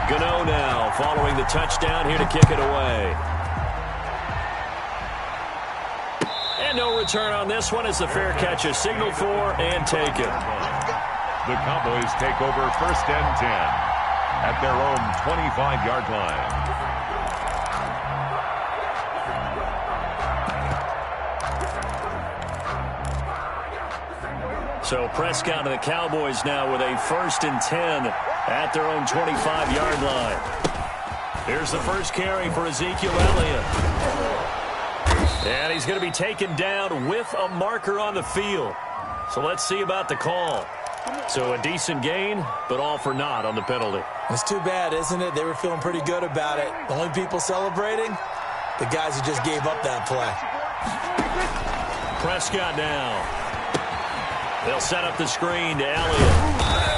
Gano now following the touchdown here to kick it away. And no return on this one as the fair catch is signaled for and taken. The Cowboys take over 1st and 10 at their own 25-yard line. So Prescott and the Cowboys now with a 1st and 10 at their own 25-yard line. Here's the first carry for Ezekiel Elliott. And he's going to be taken down with a marker on the field. So let's see about the call. So a decent gain, but all for naught on the penalty. It's too bad, isn't it? They were feeling pretty good about it. The only people celebrating, the guys who just gave up that play. Prescott now. They'll set up the screen to Elliott.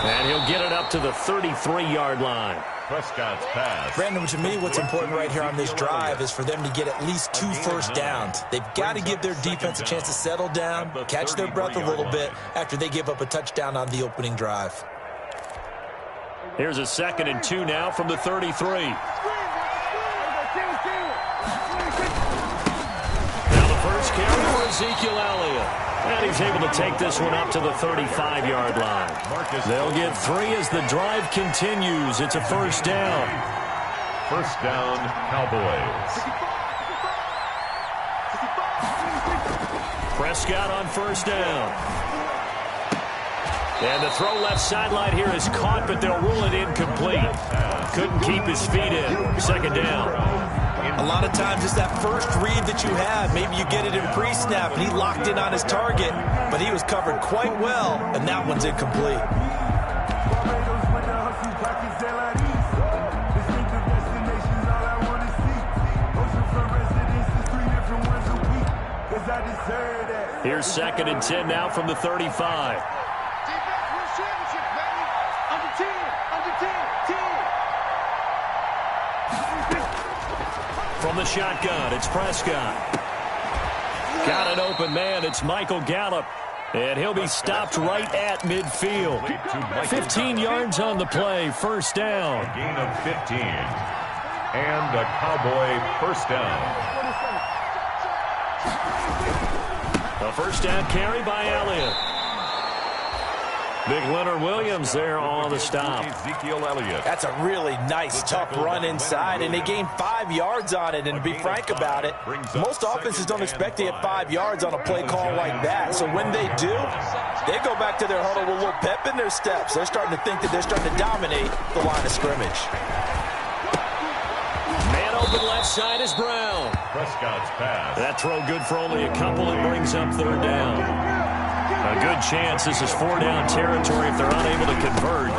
And he'll get it up to the 33-yard line. Prescott's pass. Brandon, to me, what's important right here on this drive is for them to get at least 2 first downs. They've got to give their defense a chance to settle down, catch their breath a little bit after they give up a touchdown on the opening drive. Here's a 2nd and 2 now from the 33. Now the first carry for Ezekiel Elliott. And he's able to take this one up to the 35-yard line. They'll get 3 as the drive continues. It's a 1st down. 1st down, Cowboys. Prescott on 1st down. And the throw left sideline here is caught, but they'll rule it incomplete. Couldn't keep his feet in. 2nd down. A lot of times it's that first read that you have. Maybe you get it in pre-snap, and he locked in on his target, but he was covered quite well, and that one's incomplete. Here's 2nd and 10 now from the 35. From the shotgun, it's Prescott. Got an open man. It's Michael Gallup. And he'll be stopped right at midfield. 15 yards on the play. 1st down. A gain of 15. And a Cowboy 1st down. A 1st down carry by Elliott. Big Leonard Williams there on the stop. Ezekiel Elliott. That's a really nice, tough run inside, and they gained 5 yards on it. And to be frank about it, most offenses don't expect to get 5 yards on a play call like that. So when they do, they go back to their huddle with a little pep in their steps. They're starting to think that they're starting to dominate the line of scrimmage. Man open left side is Brown. Prescott's pass. That throw good for only a couple. It brings up 3rd down. A good chance this is 4-down territory if they're unable to convert.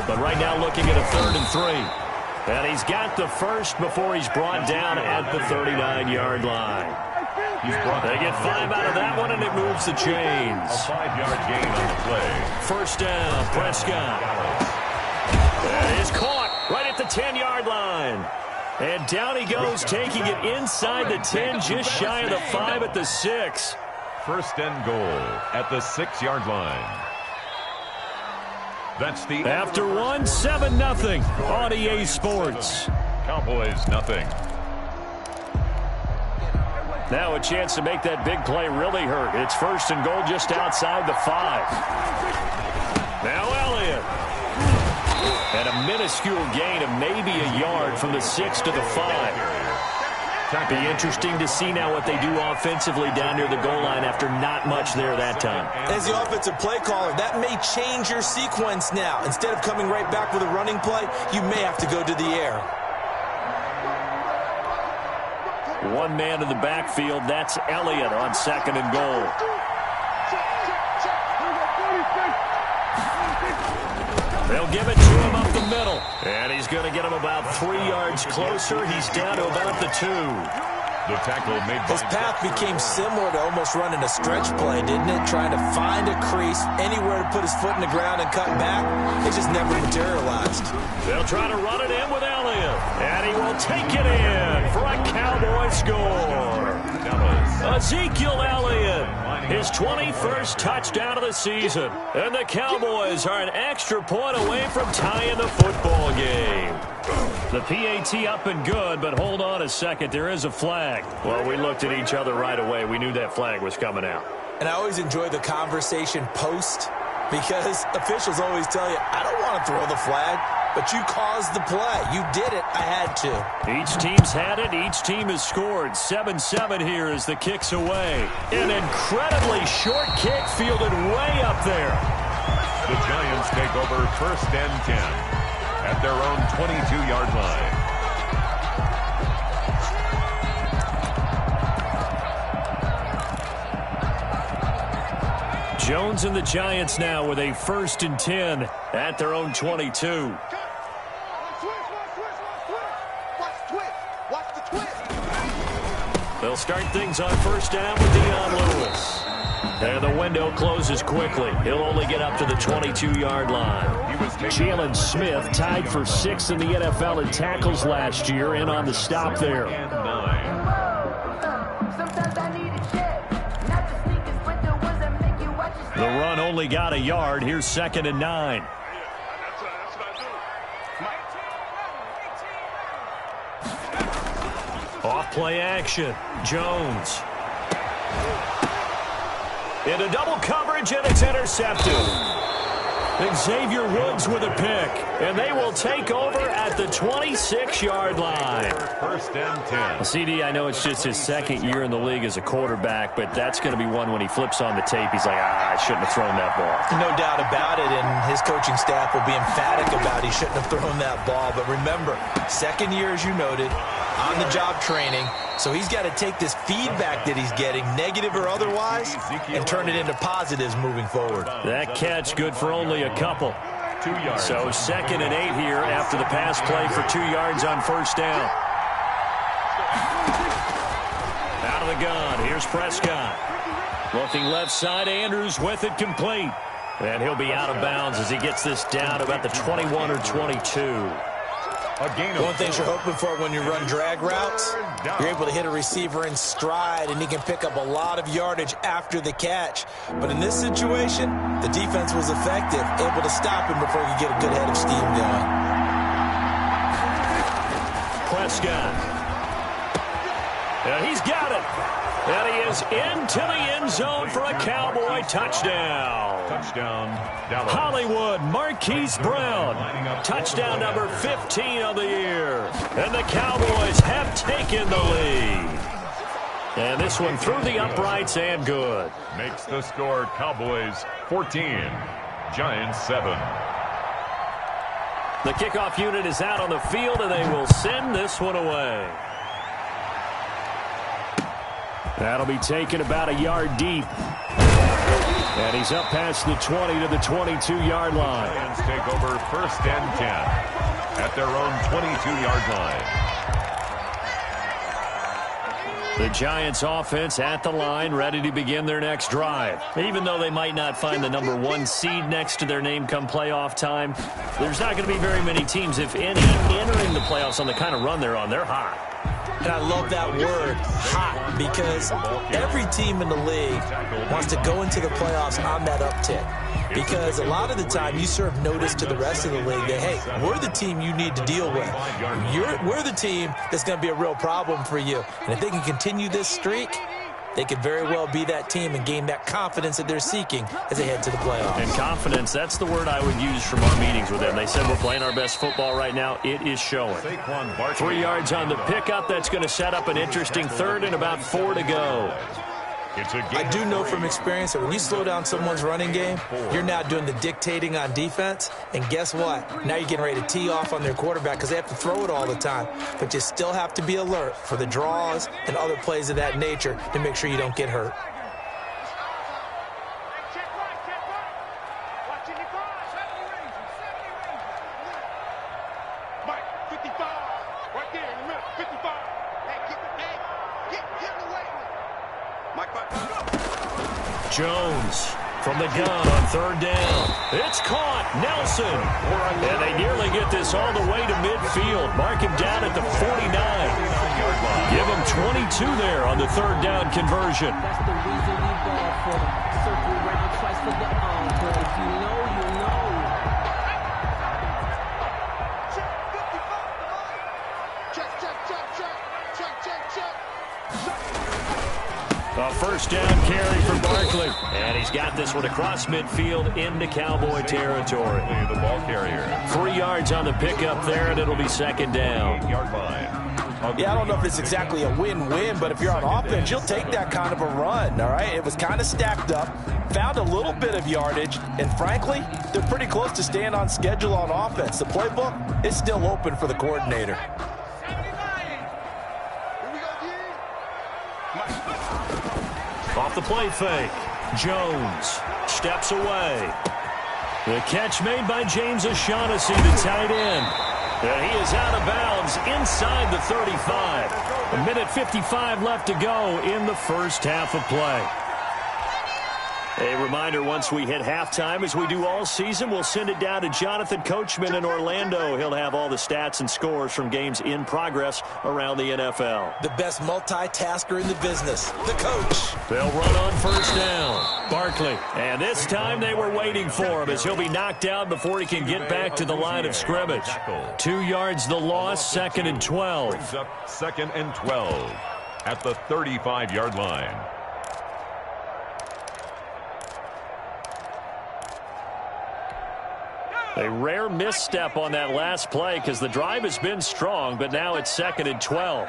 But right now looking at a 3rd and 3. And he's got the first before he's brought down at the 39-yard line. They get 5 out of that one, and it moves the chains. A 5-yard gain on the play. 1st down, Prescott. That is caught right at the 10-yard line. And down he goes, taking it inside the 10, just shy of the 5 at the 6. 1st and goal at the 6-yard line. That's the after 1, 7-0 on EA Sports. Cowboys nothing. Now a chance to make that big play really hurt. It's 1st and goal just outside the 5. Now Elliott. And a minuscule gain of maybe a yard from the 6 to the 5. Be interesting to see now what they do offensively down near the goal line after not much there that time. As the offensive play caller, that may change your sequence now. Instead of coming right back with a running play, you may have to go to the air. One man in the backfield, that's Elliott on 2nd and goal. They'll give it to him up the middle. And he's going to get him about 3 yards closer. He's down to about the 2. The tackle made. His path became similar to almost running a stretch play, didn't it? Trying to find a crease, anywhere to put his foot in the ground and cut back. It just never materialized. They'll try to run it in with Elliott. And he will take it in for a Cowboy score. Ezekiel Elliott, his 21st touchdown of the season. And the Cowboys are an extra point away from tying the football game. The PAT up and good, but hold on a second. There is a flag. Well, we looked at each other right away. We knew that flag was coming out. And I always enjoy the conversation post because officials always tell you, I don't want to throw the flag, but you caused the play. You did it. I had to. Each team's had it. Each team has scored. 7-7 here as the kick's away. An incredibly short kick fielded way up there. The Giants take over 1st and 10. At their own 22-yard line. Jones and the Giants now with a 1st and 10 at their own 22. They'll start things on 1st down with Dion Lewis. And the window closes quickly. He'll only get up to the 22-yard line. Jalen Smith tied for 6th in the NFL in tackles last year, in on the stop there. The run only got a yard. Here's 2nd and 9. Off play action. Jones. Into double coverage, and it's intercepted. Xavier Woods with a pick, and they will take over at the 26-yard line. 1st and 10. CD, I know it's just his 2nd year in the league as a quarterback, but that's going to be one when he flips on the tape. He's like, I shouldn't have thrown that ball. No doubt about it, and his coaching staff will be emphatic about he shouldn't have thrown that ball. But remember, 2nd year, as you noted, on-the-job training. So he's got to take this feedback that he's getting, negative or otherwise, and turn it into positives moving forward. That catch good for only a couple. 2 yards. So 2nd and 8 here after the pass play for 2 yards on 1st down. Out of the gun. Here's Prescott. Looking left side. Andrews with it complete. And he'll be out of bounds as he gets this down about the 21 or 22. One thing you're hoping for when you run drag routes, you're able to hit a receiver in stride, and he can pick up a lot of yardage after the catch. But in this situation, the defense was effective, able to stop him before he could get a good head of steam going. Prescott. And he's got it. And he is into the end zone for a Cowboy touchdown. Touchdown, Dallas. Hollywood Marquise Brown. Touchdown number 15 of the year. And the Cowboys have taken the lead. And this one through the uprights and good. Makes the score Cowboys 14, Giants 7. The kickoff unit is out on the field, and they will send this one away. That'll be taken about a yard deep. And he's up past the 20 to the 22-yard line. Giants take over 1st and 10 at their own 22-yard line. The Giants offense at the line, ready to begin their next drive. Even though they might not find the number 1 seed next to their name come playoff time, there's not going to be very many teams, if any, entering the playoffs on the kind of run they're on. They're hot. And I love that word, hot, because every team in the league wants to go into the playoffs on that uptick. Because a lot of the time you serve notice to the rest of the league that, hey, we're the team you need to deal with. We're the team that's going to be a real problem for you. And if they can continue this streak, they could very well be that team and gain that confidence that they're seeking as they head to the playoffs. And confidence, that's the word I would use from our meetings with them. They said we're playing our best football right now. It is showing. 3 yards on the pickup. That's going to set up an interesting 3rd and about 4 to go. I do know from experience that when you slow down someone's running game, you're now doing the dictating on defense. And guess what? Now you're getting ready to tee off on their quarterback because they have to throw it all the time. But you still have to be alert for the draws and other plays of that nature to make sure you don't get hurt. Jones from the gun on 3rd down. It's caught. Nelson. And they nearly get this all the way to midfield. Mark him down at the 49. Give him 22 there on the 3rd down conversion. That's the reason we ball for them. Circle around twice for the encore. If you know, you know. A first down carry for Barkley. And he's got this one across midfield into Cowboy territory. The ball carrier. 3 yards on the pickup there, and it'll be second down. 8-yard line. Yeah, I don't know if it's exactly a win-win, but if you're on offense, you'll take that kind of a run, all right? It was kind of stacked up, found a little bit of yardage, and frankly, they're pretty close to staying on schedule on offense. The playbook is still open for the coordinator. Off the play fake. Jones steps away. The catch made by James O'Shaughnessy, the tight end. And he is out of bounds inside the 35. 1:55 left to go in the first half of play. A reminder, once we hit halftime, as we do all season, we'll send it down to Jonathan Coachman in Orlando. He'll have all the stats and scores from games in progress around the NFL. The best multitasker in the business, the coach. They'll run on first down. Barkley. And this time they were waiting for him as he'll be knocked down before he can get back to the line of scrimmage. 2 yards the loss, 2nd and 12. Brings up 2nd and 12 at the 35-yard line. A rare misstep on that last play because the drive has been strong, but now it's 2nd and 12.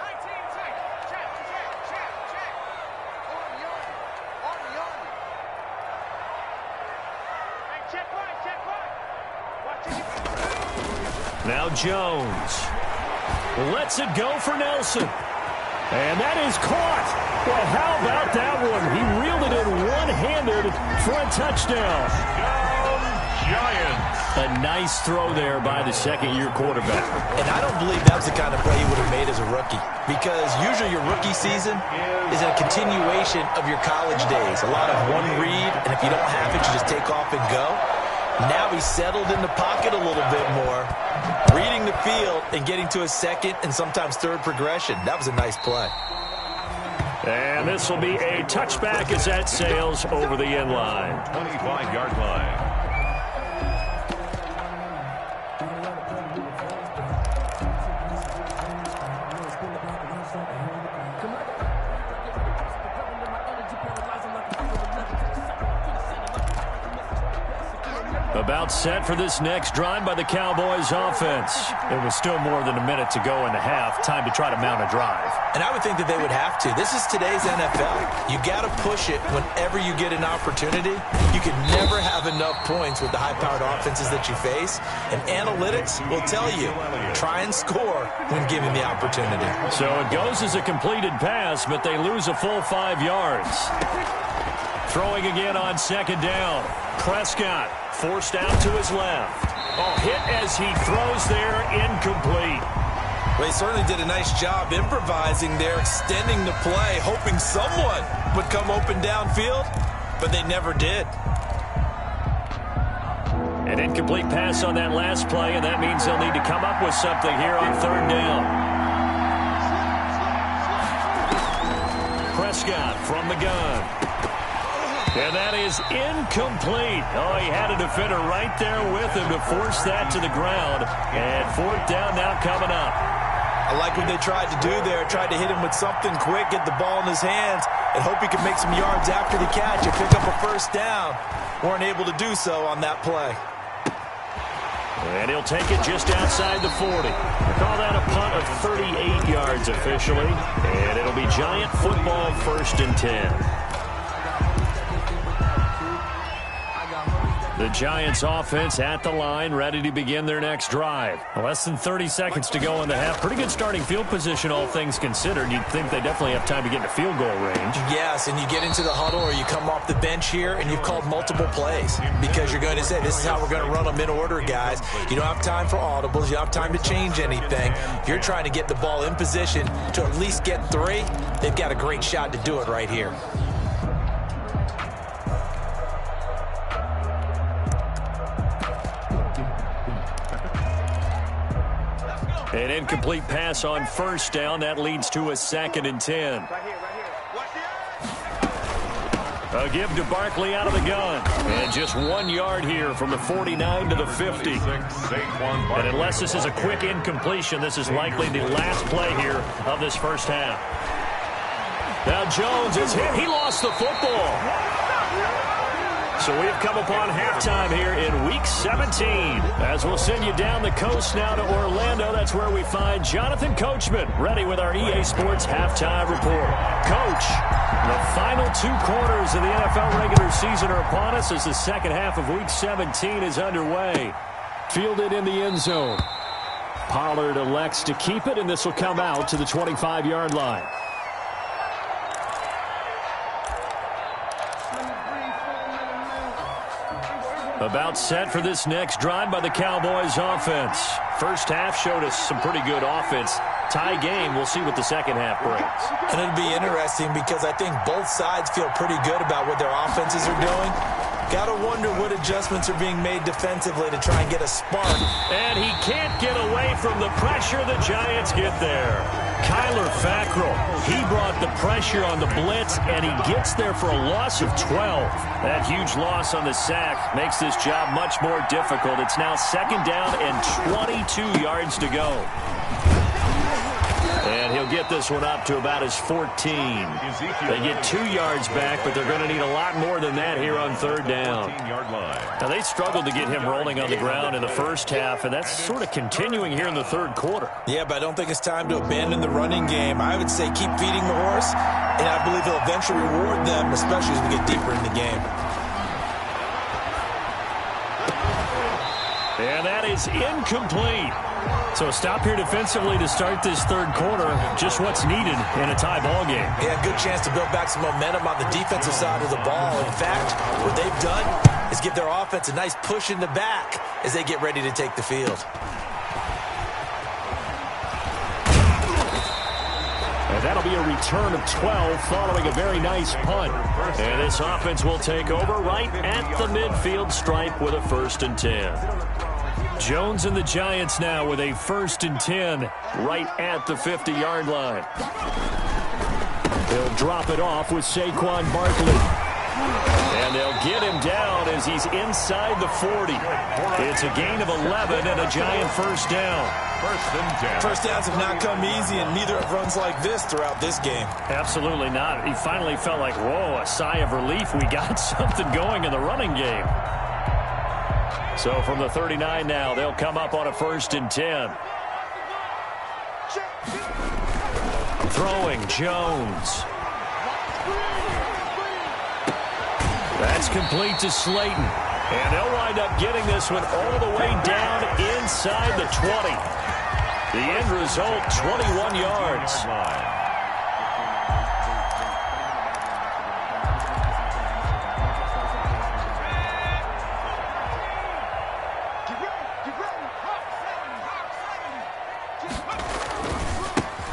Now Jones lets it go for Nelson. And that is caught. Well, how about that one? He reeled it in one-handed for a touchdown. Giants. A nice throw there by the second-year quarterback. And I don't believe that was the kind of play he would have made as a rookie, because usually your rookie season is a continuation of your college days. A lot of one read, and if you don't have it, you just take off and go. Now he's settled in the pocket a little bit more, reading the field and getting to a second and sometimes third progression. That was a nice play. And this will be a touchback as that sails over the end line. 25-yard line. About set for this next drive by the Cowboys offense. It was still more than a minute to go in the half. Time to try to mount a drive. And I would think that they would have to. This is today's NFL. You got to push it whenever you get an opportunity. You can never have enough points with the high-powered offenses that you face. And analytics will tell you, try and score when given the opportunity. So it goes as a completed pass, but they lose a full 5 yards. Throwing again on second down. Prescott forced out to his left. Oh, hit as he throws there, incomplete. Well, he certainly did a nice job improvising there, extending the play, hoping someone would come open downfield, but they never did. An incomplete pass on that last play, and that means they'll need to come up with something here on third down. Prescott from the gun. And that is incomplete. Oh, he had a defender right there with him to force that to the ground. And fourth down now coming up. I like what they tried to do there. Tried to hit him with something quick, get the ball in his hands, and hope he could make some yards after the catch and pick up a first down. Weren't able to do so on that play. And he'll take it just outside the 40. We'll call that a punt of 38 yards officially. And it'll be Giant football, 1st and 10. The Giants offense at the line, ready to begin their next drive. Less than 30 seconds to go in the half. Pretty good starting field position, all things considered. You'd think they definitely have time to get into field goal range. Yes, and you get into the huddle or you come off the bench here and you've called multiple plays because you're going to say, this is how we're going to run them in order, guys. You don't have time for audibles. You don't have time to change anything. If you're trying to get the ball in position to at least get 3, they've got a great shot to do it right here. An incomplete pass on first down. That leads to a 2nd and 10. A give to Barkley out of the gun. And just 1 yard here from the 49 to the 50. And unless this is a quick incompletion, this is likely the last play here of this first half. Now Jones is hit. He lost the football. So we've come upon halftime here in Week 17. As we'll send you down the coast now to Orlando, that's where we find Jonathan Coachman, ready with our EA Sports Halftime Report. Coach, the final 2 quarters of the NFL regular season are upon us as the second half of Week 17 is underway. Fielded in the end zone. Pollard elects to keep it, and this will come out to the 25-yard line. About set for this next drive by the Cowboys offense. First half showed us some pretty good offense. Tie game, we'll see what the second half brings. And it'll be interesting because I think both sides feel pretty good about what their offenses are doing. Got to wonder what adjustments are being made defensively to try and get a spark. And he can't get away from the pressure. The Giants get there. Kyler Fackrell, he brought the pressure on the blitz, and he gets there for a loss of 12. That huge loss on the sack makes this job much more difficult. It's now second down and 22 yards to go. And he'll get this one up to about his 14. They get 2 yards back, but they're going to need a lot more than that here on third down. Now, they struggled to get him rolling on the ground in the first half, and that's sort of continuing here in the third quarter. Yeah, but I don't think it's time to abandon the running game. I would say keep feeding the horse, and I believe he'll eventually reward them, especially as we get deeper in the game. And that is incomplete. So a stop here defensively to start this third quarter. Just what's needed in a tie ball game. Yeah, good chance to build back some momentum on the defensive side of the ball. In fact, what they've done is give their offense a nice push in the back as they get ready to take the field. And that'll be a return of 12 following a very nice punt. And this offense will take over right at the midfield stripe with a 1st and 10. Jones and the Giants now with a 1st and 10 right at the 50-yard line. They'll drop it off with Saquon Barkley. And they'll get him down as he's inside the 40. It's a gain of 11 and a Giant 1st down. 1st and 10. First downs have not come easy, and neither have runs like this throughout this game. Absolutely not. He finally felt like, whoa, a sigh of relief. We got something going in the running game. So from the 39 now, they'll come up on a 1st and 10. Throwing Jones. That's complete to Slayton. And they'll wind up getting this one all the way down inside the 20. The end result, 21 yards.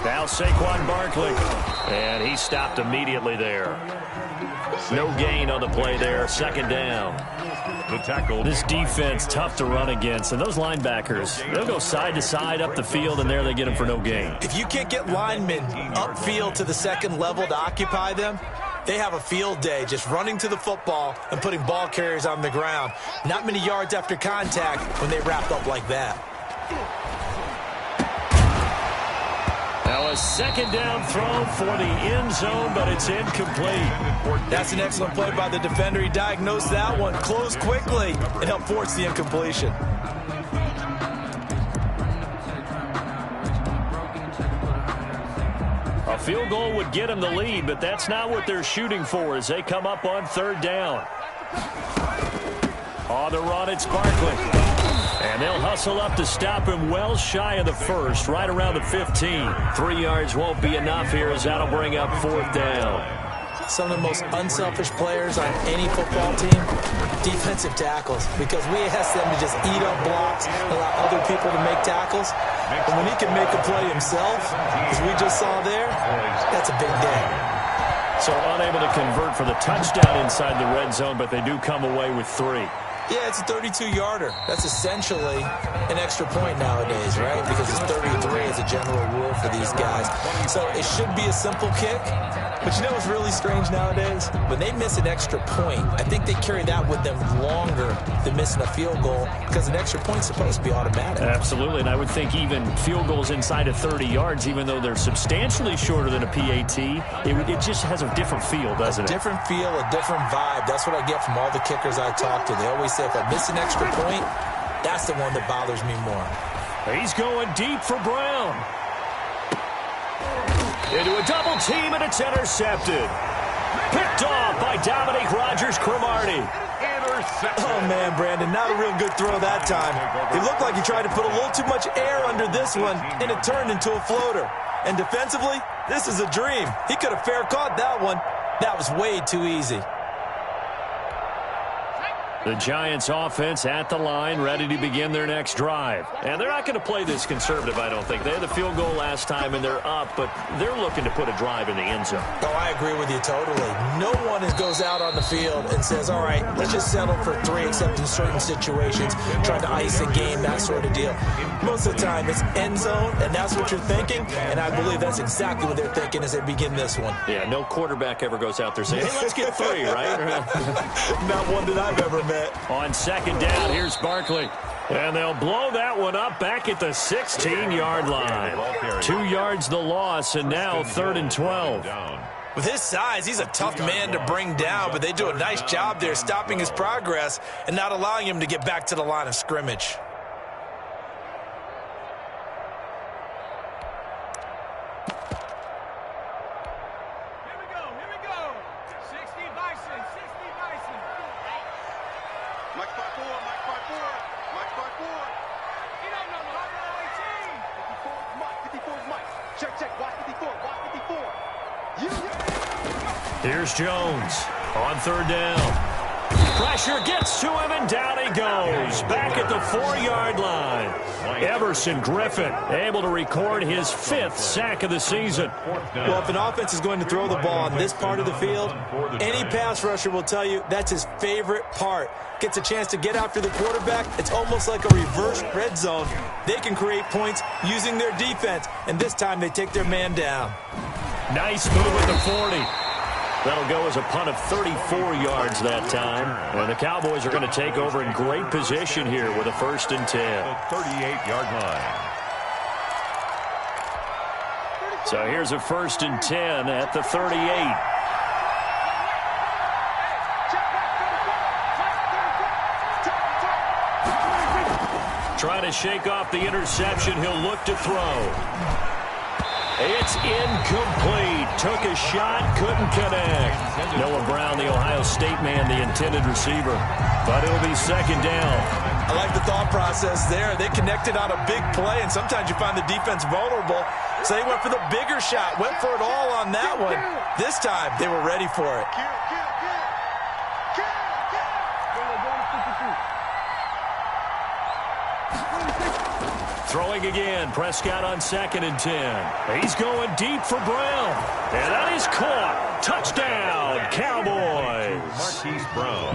Now Saquon Barkley, and he stopped immediately there. No gain on the play there, 2nd down. The tackle. This defense, tough to run against, and those linebackers, they'll go side to side up the field, and there they get them for no gain. If you can't get linemen upfield to the 2nd level to occupy them, they have a field day just running to the football and putting ball carriers on the ground. Not many yards after contact when they wrap up like that. Now a 2nd down throw for the end zone, but it's incomplete. That's an excellent play by the defender. He diagnosed that one, closed quickly, and helped force the incompletion. A field goal would get them the lead, but that's not what they're shooting for as they come up on 3rd down. On the run, it's Barkley. And they'll hustle up to stop him well shy of the 1st, right around the 15. 3 yards won't be enough here as that'll bring up 4th down. Some of the most unselfish players on any football team, defensive tackles, because we ask them to just eat up blocks, allow other people to make tackles. And when he can make a play himself, as we just saw there, that's a big day. So unable to convert for the touchdown inside the red zone, but they do come away with 3. Yeah, it's a 32-yarder. That's essentially an extra point nowadays, right? Because it's 33 as a general rule for these guys. So it should be a simple kick, But you know what's really strange nowadays? When they miss an extra point, I think they carry that with them longer than missing a field goal because an extra point's supposed to be automatic. Absolutely, and I would think even field goals inside of 30 yards, even though they're substantially shorter than a PAT, it just has a different feel, doesn't it? A different feel, a different vibe. That's what I get from all the kickers I talk to. They always say if I miss an extra point, that's the one that bothers me more. He's going deep for Brown. Into a double team, and it's intercepted. Picked off by Dominique Rodgers-Cromartie. Oh, man, Brandon, not a real good throw that time. It looked like he tried to put a little too much air under this one, and it turned into a floater. And defensively, this is a dream. He could have fair caught that one. That was way too easy. The Giants offense at the line, ready to begin their next drive. And they're not going to play this conservative, I don't think. They had the field goal last time, and they're up, but they're looking to put a drive in the end zone. Oh, I agree with you totally. No one goes out on the field and says, all right, let's just settle for 3, except in certain situations, trying to ice a game, that sort of deal. Most of the time, it's end zone, and that's what you're thinking, and I believe that's exactly what they're thinking as they begin this one. Yeah, no quarterback ever goes out there saying, hey, let's get 3, right? Not one that I've ever met. On second down, here's Barkley. And they'll blow that one up back at the 16-yard line. 2 yards the loss, and now 3rd and 12. With his size, he's a tough man to bring down, but they do a nice job there stopping his progress and not allowing him to get back to the line of scrimmage. Here's Jones on 3rd down. Pressure gets to him, and down he goes. Back at the 4-yard line. Everson Griffin able to record his 5th sack of the season. Well, if an offense is going to throw the ball on this part of the field, any pass rusher will tell you that's his favorite part. Gets a chance to get after the quarterback. It's almost like a reverse red zone. They can create points using their defense, and this time they take their man down. Nice move at the 40. That'll go as a punt of 34 yards that time. And the Cowboys are going to take over in great position here with a 1st and 10. The 38-yard line. So here's a 1st and 10 at the 38. Trying to shake off the interception. He'll look to throw. It's incomplete. Took a shot, couldn't connect. Noah Brown, the Ohio State man, the intended receiver. But it'll be 2nd down. I like the thought process there. They connected on a big play, and sometimes you find the defense vulnerable. So they went for the bigger shot, went for it all on that one. This time, they were ready for it. Throwing again, Prescott on 2nd and 10. He's going deep for Brown. And that is caught. Touchdown, Cowboys.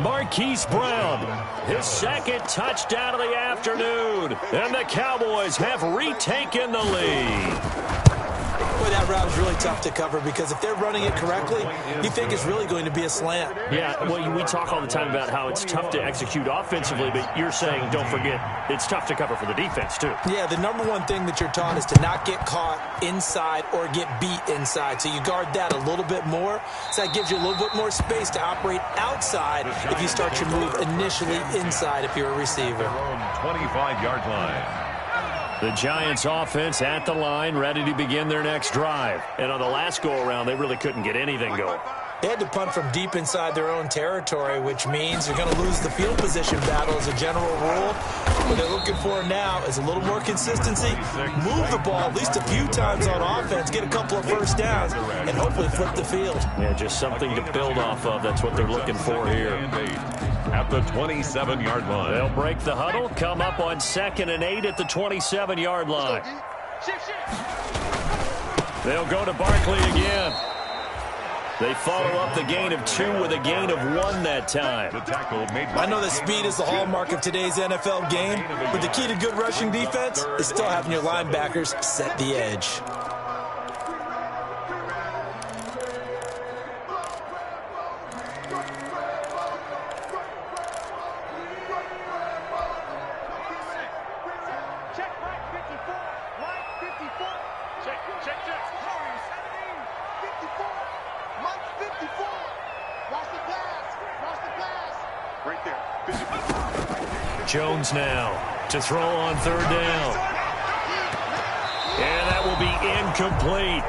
Marquise Brown. His 2nd touchdown of the afternoon. And the Cowboys have retaken the lead. Boy, that route is really tough to cover because if they're running it correctly, you think it's really going to be a slant. Yeah, well, we talk all the time about how it's tough to execute offensively, but you're saying, don't forget, it's tough to cover for the defense, too. Yeah, the number one thing that you're taught is to not get caught inside or get beat inside. So you guard that a little bit more. So that gives you a little bit more space to operate outside if you start your move initially inside if you're a receiver. 25-yard line. The Giants offense at the line, ready to begin their next drive. And on the last go-around, they really couldn't get anything going. They had to punt from deep inside their own territory, which means they're going to lose the field position battle as a general rule. What they're looking for now is a little more consistency, move the ball at least a few times on offense, get a couple of 1st downs, and hopefully flip the field. Yeah, just something to build off of. That's what they're looking for here. At the 27-yard line. They'll break the huddle, come up on 2nd and 8 at the 27-yard line. They'll go to Barkley again. They follow up the gain of 2 with a gain of 1 that time. I know that speed is the hallmark of today's NFL game, but the key to good rushing defense is still having your linebackers set the edge. Jones now to throw on third down. And that will be incomplete.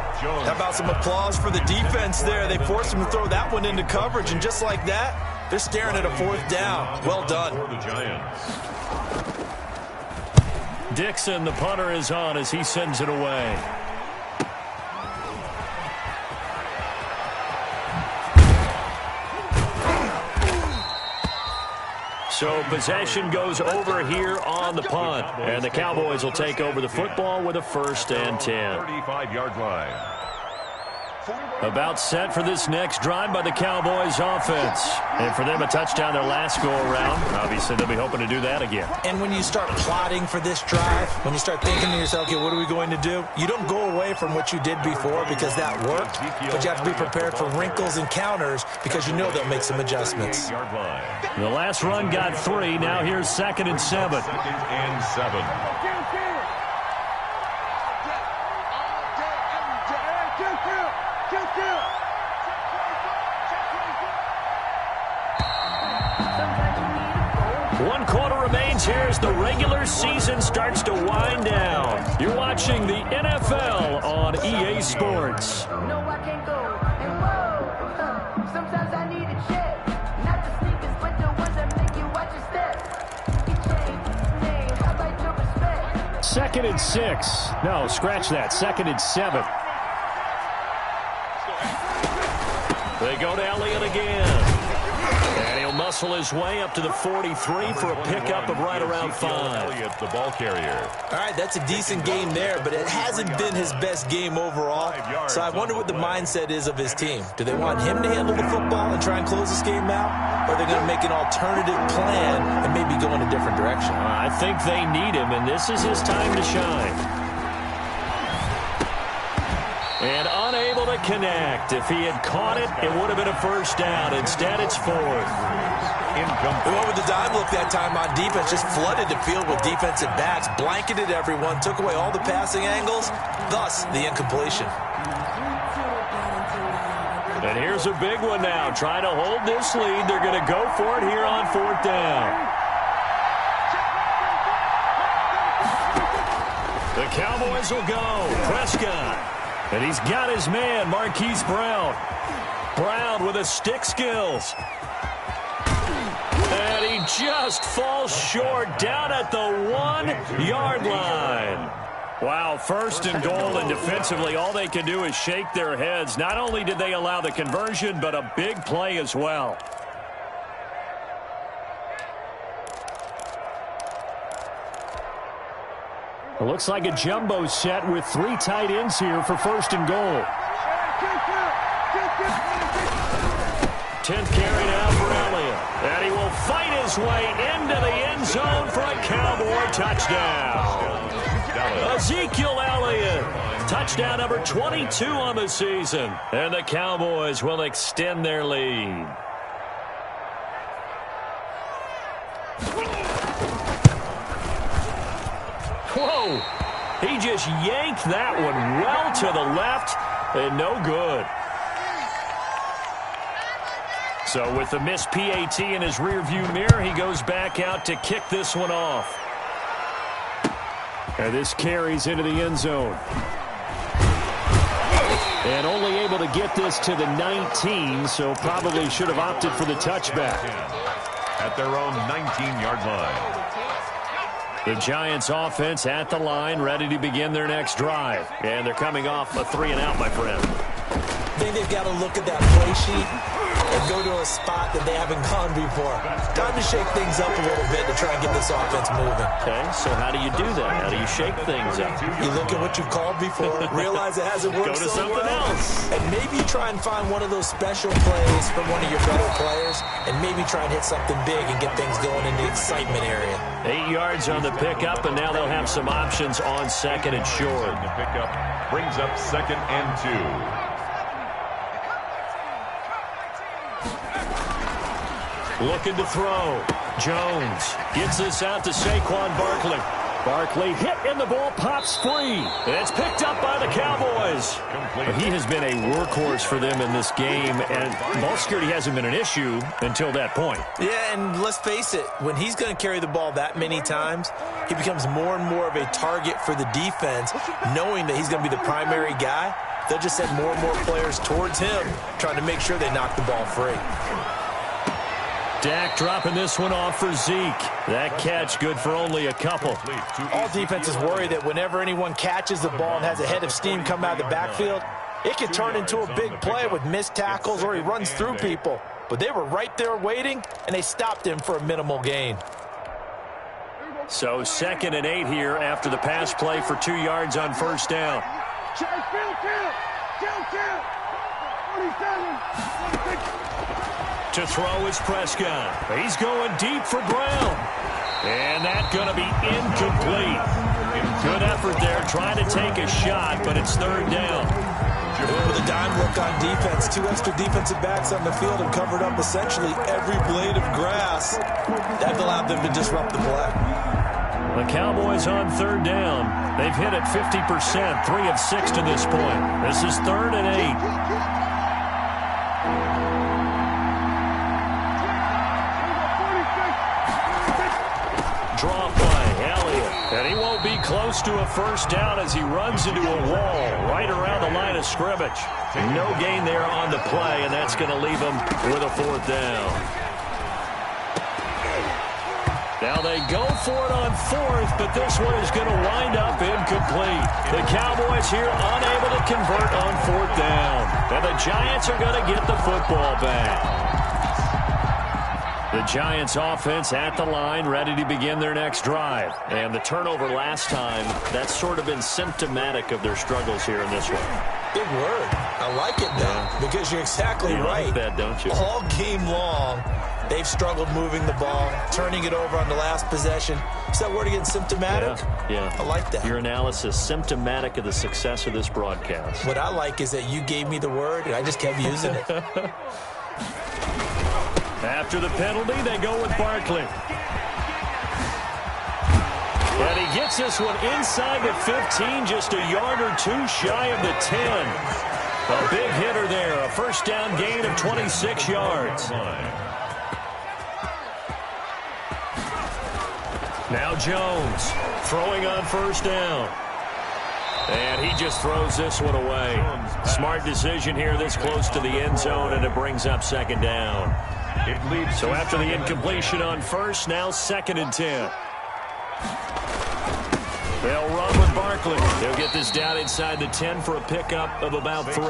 How about some applause for the defense there? They forced him to throw that one into coverage, and just like that, they're staring at a fourth down. Well done. For the Giants. Dixon, the punter, is on as he sends it away. So possession goes over here on the punt, and the Cowboys will take over the football with a 1st and 10. 35-yard line. About set for this next drive by the Cowboys offense. And for them, a touchdown their last go-around. Obviously, they'll be hoping to do that again. And when you start plotting for this drive, when you start thinking to yourself, okay, what are we going to do? You don't go away from what you did before because that worked, but you have to be prepared for wrinkles and counters because you know they'll make some adjustments. The last run got 3. Now here's 2nd and 7. 2nd and 7. One quarter remains here as the regular season starts to wind down. You're watching the NFL on EA Sports. No, I can't go. And whoa, sometimes I need a check. Not the sneakers, but the ones that make you watch your steps. How about your respect? 2nd and 6. No, scratch that. 2nd and 7. They go to Elliott again. And he'll muscle his way up to the 43 for a pickup of right around 5. Elliott, the ball carrier. All right, that's a decent game there, but it hasn't been his best game overall. So I wonder what the mindset is of his team. Do they want him to handle the football and try and close this game out? Or are they going to make an alternative plan and maybe go in a different direction? I think they need him, and this is his time to shine. And unable to connect. If he had caught it, it would have been a 1st down. Instead, it's 4th. They went with the dime look that time on defense, just flooded the field with defensive backs, blanketed everyone, took away all the passing angles, thus the incompletion. And here's a big one now. Trying to hold this lead. They're going to go for it here on 4th down. The Cowboys will go. Prescott. And he's got his man, Marquise Brown. Brown with his stick skills. And he just falls short down at the 1-yard line. Wow, 1st and goal, and defensively all they can do is shake their heads. Not only did they allow the conversion, but a big play as well. It looks like a jumbo set with 3 tight ends here for 1st and goal. 10th carry now for Elliott. And he will fight his way into the end zone for a Cowboy touchdown. Ezekiel Elliott, touchdown number 22 on the season. And the Cowboys will extend their lead. Whoa! He just yanked that one well to the left and no good. So with the missed PAT in his rearview mirror, he goes back out to kick this one off. And this carries into the end zone. And only able to get this to the 19, so probably should have opted for the touchback. At their own 19-yard line. The Giants offense at the line, ready to begin their next drive. And they're coming off a 3-and-out, my friend. I think they've got to look at that play sheet and go to a spot that they haven't gone before. Time to shake things up a little bit to try and get this offense moving. Okay, so how do you do that? How do you shake things up? You look at what you've called before, realize it hasn't worked Go to so something well, else. and maybe try and find one of those special plays from one of your better players, and maybe try and hit something big and get things going in the excitement area. 8 yards on the pickup, and now they'll have some options on 2nd and short. The pickup brings up 2nd and 2. Looking to throw. Jones gets this out to Saquon Barkley. Barkley hit and the ball pops free. And it's picked up by the Cowboys. He has been a workhorse for them in this game, and ball security hasn't been an issue until that point. Yeah, and let's face it, when he's going to carry the ball that many times, he becomes more and more of a target for the defense, knowing that he's going to be the primary guy. They'll just send more and more players towards him, trying to make sure they knock the ball free. Dak dropping this one off for Zeke. That catch good for only a couple. All defenses worry that whenever anyone catches the ball and has a head of steam come out of the backfield, it can turn into a big play with missed tackles or he runs through people. But they were right there waiting, and they stopped him for a minimal gain. So 2nd and 8 here after the pass play for 2 yards on first down. To throw is Prescott. He's going deep for Brown. And that's going to be incomplete. Good effort there trying to take a shot, but it's 3rd down. With a dime look on defense, 2 extra defensive backs on the field and covered up essentially every blade of grass. That allowed them to disrupt the play. The Cowboys on 3rd down. They've hit it 50%, 3 of 6 to this point. This is 3rd and 8. Draw play, Elliott. And he won't be close to a first down as he runs into a wall right around the line of scrimmage. No gain there on the play, and that's going to leave him with a 4th down. Now they go for it on 4th, but this one is going to wind up incomplete. The Cowboys here unable to convert on 4th down. And the Giants are going to get the football back. The Giants offense at the line, ready to begin their next drive. And the turnover last time, that's sort of been symptomatic of their struggles here in this one. Big word. I like it, though, because you're exactly right. You like that, don't you? All game long, they've struggled moving the ball, turning it over on the last possession. Is that word again, symptomatic? Yeah. I like that. Your analysis, symptomatic of the success of this broadcast. What I like is that you gave me the word, and I just kept using it. After the penalty, they go with Barkley. And he gets this one inside the 15, just a yard or 2 shy of the 10. A big hitter there, a first down gain of 26 yards. Now Jones throwing on first down. And he just throws this one away. Smart decision here this close to the end zone, and it brings up 2nd down. So after the incompletion on first, now 2nd and 10. They'll run with Barkley. They'll get this down inside the 10 for a pickup of about 3.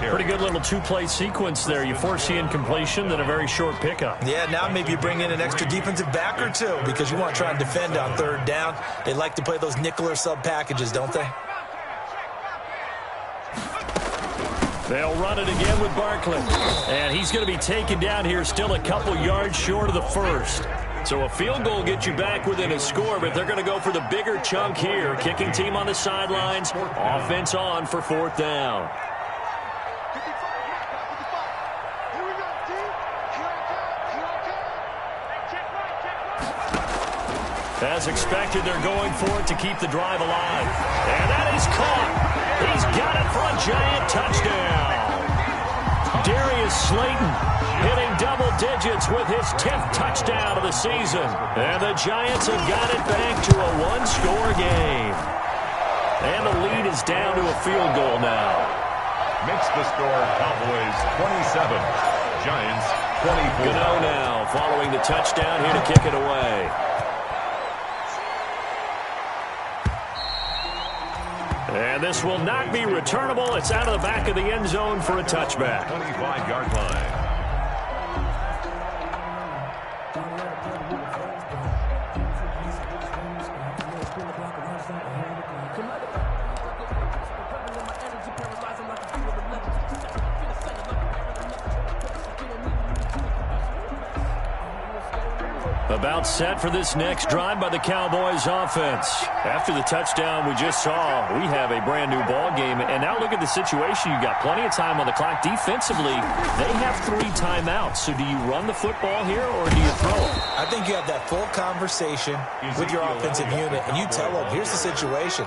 Pretty good little 2-play sequence there. You force the incompletion, then a very short pickup. Yeah, now maybe you bring in an extra defensive back or 2 because you want to try and defend on 3rd down. They like to play those nickel or sub packages, don't they? They'll run it again with Barkley. And he's going to be taken down here still a couple yards short of the first. So a field goal gets you back within a score, but they're going to go for the bigger chunk here. Kicking team on the sidelines. Offense on for 4th down. As expected, they're going for it to keep the drive alive. And that is caught. He's got it for a giant touchdown. Darius Slayton hitting double digits with his 10th touchdown of the season. And the Giants have got it back to a 1-score game. And the lead is down to a field goal now. Makes the score Cowboys 27, Giants 24. Gano now following the touchdown here to kick it away. And this will not be returnable. It's out of the back of the end zone for a touchback. 25-yard line. About set for this next drive by the Cowboys offense. After the touchdown we just saw, we have a brand new ball game. And now look at the situation. You've got plenty of time on the clock. Defensively, they have 3 timeouts. So do you run the football here or do you throw it? I think you have that full conversation with your offensive unit, and you tell them, here's the situation.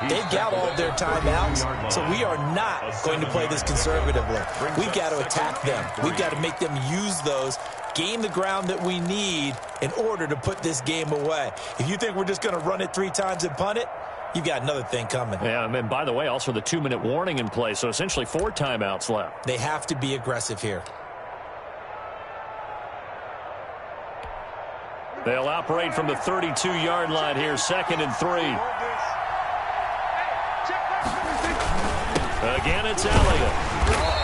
They've got all of their timeouts, so we are not going to play this conservatively. We've got to attack them. We've got to make them use those, gain the ground that we need in order to put this game away. If you think we're just going to run it 3 times and punt it, you've got another thing coming. Yeah, and by the way, also the 2-minute warning in play, so essentially 4 timeouts left. They have to be aggressive here. They'll operate from the 32-yard line here, 2nd and 3. Again, it's Elliott.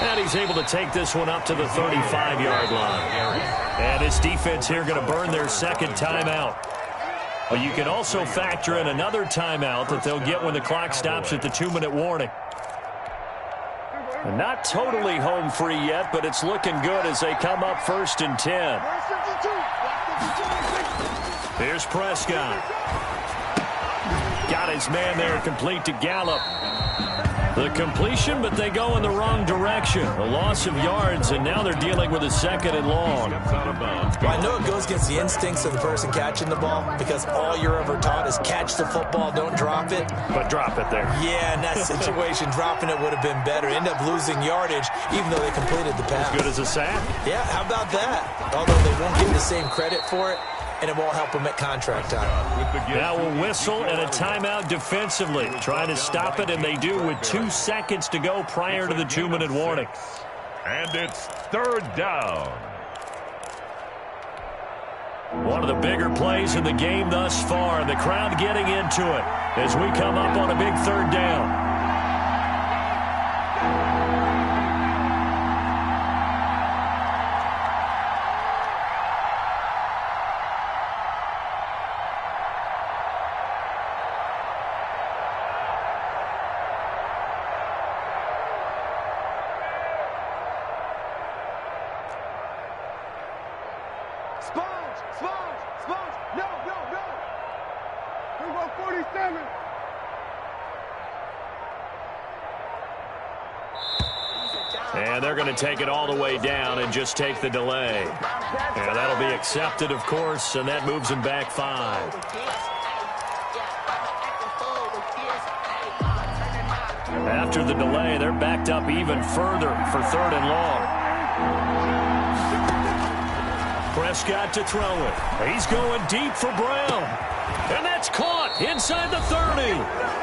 And he's able to take this one up to the 35-yard line. And his defense here going to burn their 2nd timeout. But you can also factor in another timeout that they'll get when the clock stops at the 2-minute warning. And not totally home free yet, but it's looking good as they come up 1st and 10. Here's Prescott. Got his man there, complete to Gallup. The completion, but they go in the wrong direction. A loss of yards, and now they're dealing with a 2nd and long. Well, I know it goes against the instincts of the person catching the ball because all you're ever taught is catch the football, don't drop it. But drop it there. Yeah, in that situation, dropping it would have been better. End up losing yardage, even though they completed the pass. As good as a sack? Yeah, how about that? Although they won't get the same credit for it, and it won't help them at contract time. Now we'll whistle and a timeout defensively. Trying to stop it, and they do with 2 seconds to go prior to the 2-minute warning. And it's 3rd down. One of the bigger plays in the game thus far. The crowd getting into it as we come up on a big 3rd down. And they're going to take it all the way down and just take the delay. And that'll be accepted, of course, and that moves them back 5. After the delay, they're backed up even further for 3rd and long. Prescott to throw it. He's going deep for Brown. And that's caught inside the 30.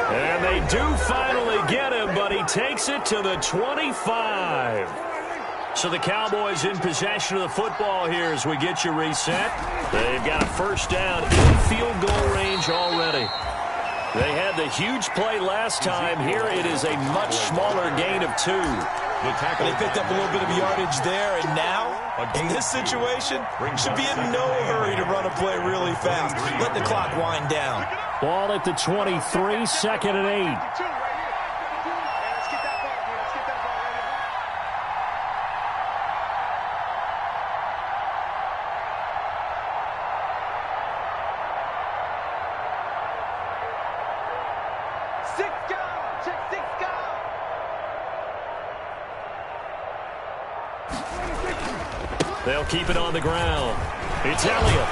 And they do finally get him, but he takes it to the 25. So the Cowboys in possession of the football here as we get you reset. They've got a 1st down in field goal range already. They had the huge play last time. Here it is a much smaller gain of 2. They picked up a little bit of yardage there, and now, in this situation, should be in no hurry to run a play really fast. Let the clock wind down. Ball at the 23, 2nd and 8. They'll keep it on the ground. It's Elliott.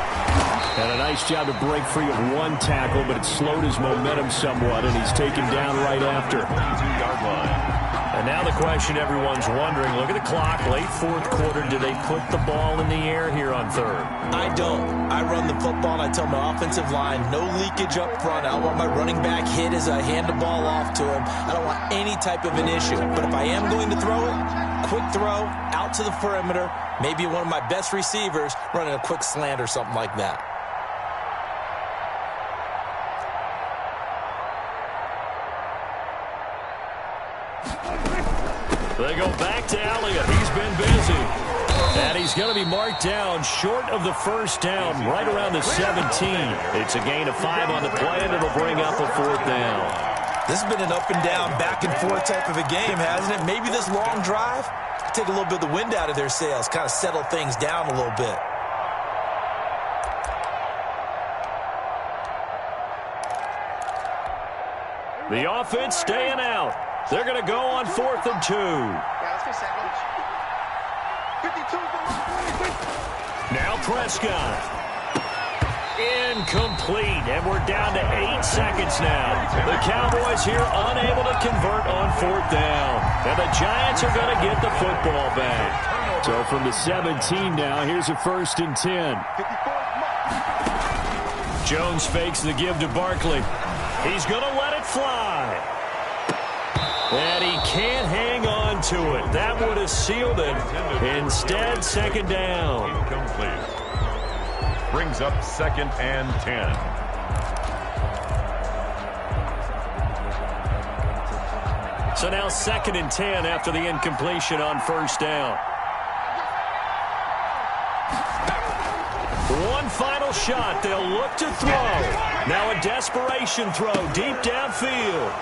And a nice job to break free of 1 tackle, but it slowed his momentum somewhat, and he's taken down right after. And now the question everyone's wondering, look at the clock, late 4th quarter, do they put the ball in the air here on 3rd? I don't. I run the football, and I tell my offensive line, no leakage up front. I don't want my running back hit as I hand the ball off to him. I don't want any type of an issue. But if I am going to throw it, quick throw, out to the perimeter, maybe one of my best receivers running a quick slant or something like that. They go back to Elliott. He's been busy. And he's going to be marked down short of the 1st down, right around the 17. It's a gain of 5 on the play, and it'll bring up a 4th down. This has been an up and down, back and forth type of a game, hasn't it? Maybe this long drive, take a little bit of the wind out of their sails, kind of settle things down a little bit. The offense staying out. They're going to go on 4th and 2. Now Prescott. Incomplete, and we're down to 8 seconds now. The Cowboys here unable to convert on 4th down. And the Giants are going to get the football back. So from the 17 now, here's a 1st and 10. Jones fakes the give to Barkley. He's going to let it fly. And he can't hang on to it. That would have sealed it. Instead, 2nd down. Incomplete. Brings up 2nd and 10. So now 2nd and 10 after the incompletion on 1st down. One final shot. They'll look to throw. Now a desperation throw deep downfield.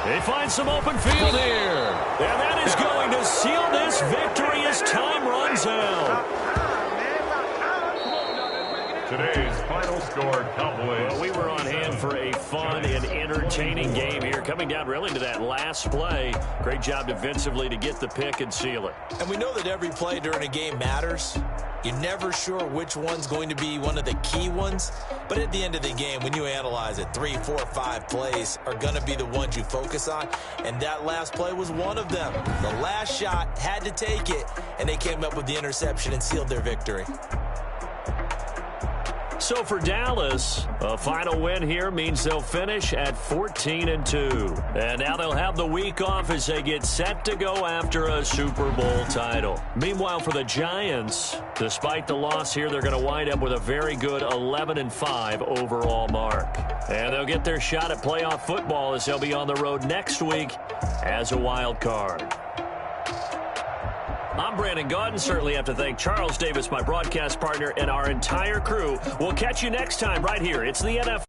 They find some open field here. And that is going to seal this victory as time runs out. Today's final score, Cowboys. Well, we were on hand for a fun and entertaining game here. Coming down really to that last play. Great job defensively to get the pick and seal it. And we know that every play during a game matters. You're never sure which one's going to be one of the key ones. But at the end of the game, when you analyze it, 3, 4, 5 plays are going to be the ones you focus on. And that last play was one of them. The last shot had to take it, and they came up with the interception and sealed their victory. So for Dallas, a final win here means they'll finish at 14 and 2. And now they'll have the week off as they get set to go after a Super Bowl title. Meanwhile, for the Giants, despite the loss here, they're going to wind up with a very good 11-5 overall mark. And they'll get their shot at playoff football as they'll be on the road next week as a wild card. I'm Brandon Gaudin. Certainly have to thank Charles Davis, my broadcast partner, and our entire crew. We'll catch you next time right here. It's the NFL.